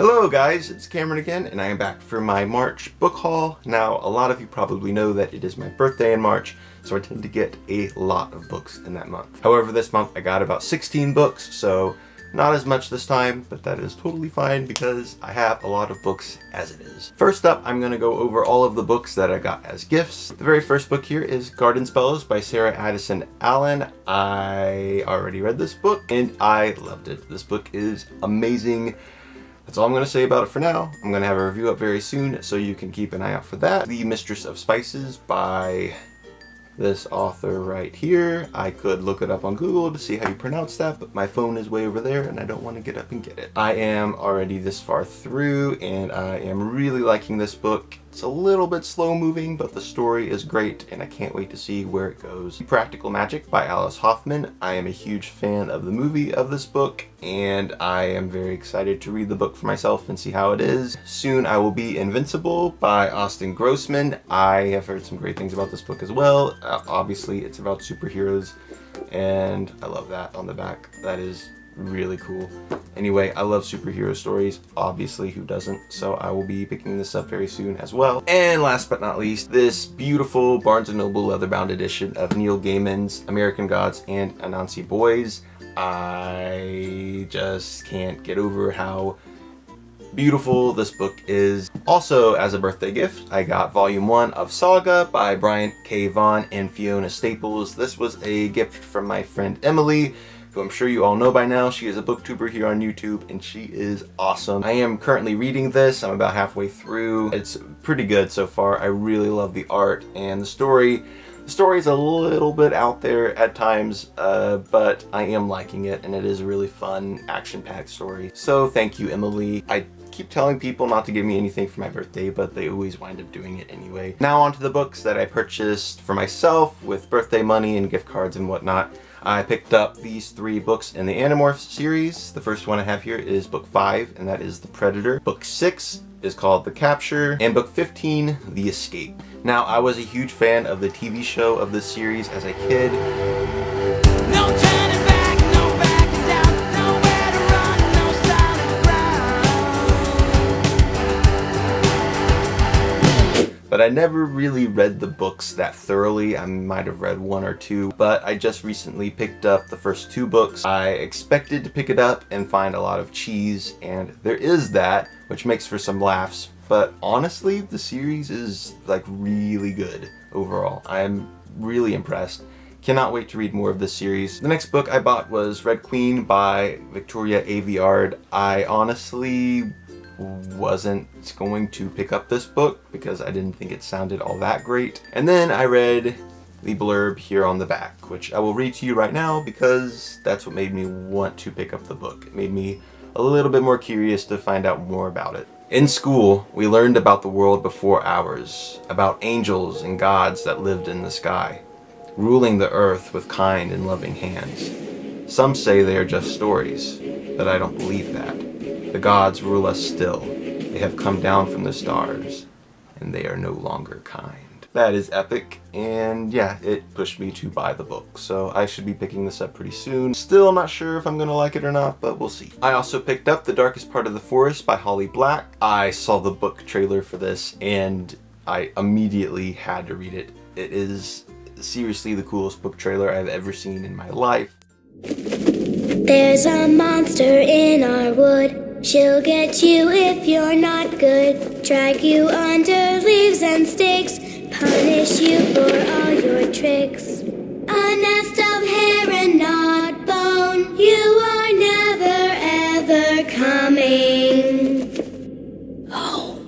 Hello guys, it's Cameron again, and I am back for my March book haul. Now, a lot of you probably know that it is my birthday in March, so I tend to get a lot of books in that month. However, this month I got about 16 books, so not as much this time, but that is totally fine because I have a lot of books as it is. First up, I'm going to go over all of the books that I got as gifts. The very first book here is Garden Spells by Sarah Addison Allen. I already read this book and I loved it. This book is amazing. That's all I'm going to say about it for now. I'm going to have a review up very soon, so you can keep an eye out for that. The Mistress of Spices by this author right here. I could look it up on Google to see how you pronounce that, but my phone is way over there and I don't want to get up and get it. I am already this far through and I am really liking this book. It's a little bit slow moving, but the story is great and I can't wait to see where it goes. Practical Magic by Alice Hoffman. I am a huge fan of the movie of this book and I am very excited to read the book for myself and see how it is. Soon I Will Be Invincible by Austin Grossman. I have heard some great things about this book as well. Obviously it's about superheroes and I love that on the back. That is really cool. Anyway, I love superhero stories, obviously, who doesn't? So I will be picking this up very soon as well. And last but not least, this beautiful Barnes & Noble leather-bound edition of Neil Gaiman's American Gods and Anansi Boys. I just can't get over how beautiful this book is. Also, as a birthday gift, I got Volume 1 of Saga by Brian K. Vaughan and Fiona Staples. This was a gift from my friend Emily, who I'm sure you all know by now. She is a booktuber here on YouTube and she is awesome. I am currently reading this. I'm about halfway through. It's pretty good so far. I really love the art and the story. The story is a little bit out there at times, but I am liking it and it is a really fun, action-packed story. So thank you, Emily. I keep telling people not to give me anything for my birthday, but they always wind up doing it anyway. Now on to the books that I purchased for myself with birthday money and gift cards and whatnot. I picked up these 3 books in the Animorphs series. The first one I have here is book 5, and that is The Predator. Book 6 is called The Capture, and book 15, The Escape. Now, I was a huge fan of the TV show of this series as a kid. No turning back, no backing down, nowhere to run, no solid ground. But I never really read the books that thoroughly. I might have read 1 or 2, but I just recently picked up the first 2 books. I expected to pick it up and find a lot of cheese, and there is that, which makes for some laughs. But honestly, the series is like really good overall. I'm really impressed. Cannot wait to read more of this series. The next book I bought was Red Queen by Victoria Aveyard. I honestly wasn't going to pick up this book because I didn't think it sounded all that great. And then I read the blurb here on the back, which I will read to you right now because that's what made me want to pick up the book. It made me a little bit more curious to find out more about it. In school, we learned about the world before ours, about angels and gods that lived in the sky, ruling the earth with kind and loving hands. Some say they are just stories, but I don't believe that. The gods rule us still. They have come down from the stars, and they are no longer kind. That is epic, and yeah, it pushed me to buy the book, so I should be picking this up pretty soon. Still not sure if I'm gonna like it or not, but we'll see. I also picked up The Darkest Part of the Forest by Holly Black. I saw the book trailer for this, and I immediately had to read it. It is seriously the coolest book trailer I've ever seen in my life. There's a monster in our wood. She'll get you if you're not good. Drag you under leaves and sticks. Punish you for all your tricks. A nest of hair and not bone. You are never ever coming home.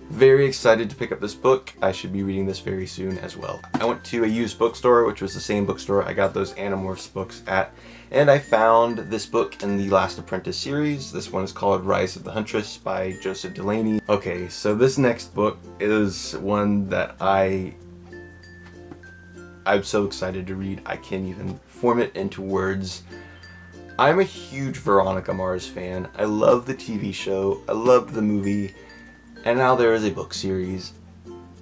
Very excited to pick up this book. I should be reading this very soon as well. I went to a used bookstore, which was the same bookstore I got those Animorphs books at, and I found this book in the Last Apprentice series. This one is called Rise of the Huntress by Joseph Delaney. Okay, so this next book is one that I'm so excited to read. I can't even form it into words. I'm a huge Veronica Mars fan. I love the TV show. I loved the movie. And now there is a book series,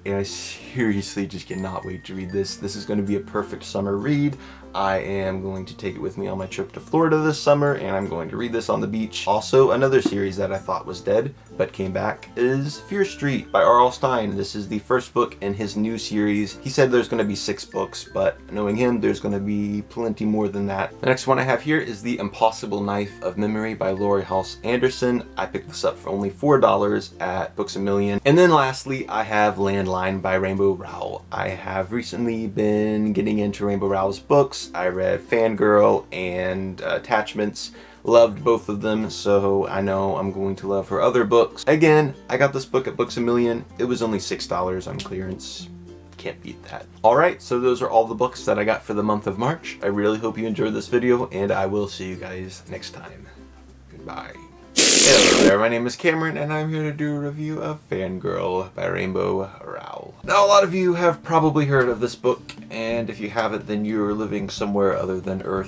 and I seriously just cannot wait to read this. This is going to be a perfect summer read. I am going to take it with me on my trip to Florida this summer, and I'm going to read this on the beach. Also, another series that I thought was dead but came back is Fear Street by R.L. Stine. This is the first book in his new series. He said there's going to be 6 books, but knowing him, there's going to be plenty more than that. The next one I have here is The Impossible Knife of Memory by Laurie Halse Anderson. I picked this up for only $4 at Books A Million. And then lastly, I have Landline by Rainbow Rowell. I have recently been getting into Rainbow Rowell's books. I read Fangirl and Attachments. Loved both of them, so I know I'm going to love her other books. Again, I got this book at Books A Million. It was only $6 on clearance. Can't beat that. Alright, so those are all the books that I got for the month of March. I really hope you enjoyed this video, and I will see you guys next time. Goodbye. Hello there, my name is Cameron, and I'm here to do a review of Fangirl by Rainbow Rowell. Now, a lot of you have probably heard of this book, and if you haven't, then you're living somewhere other than Earth.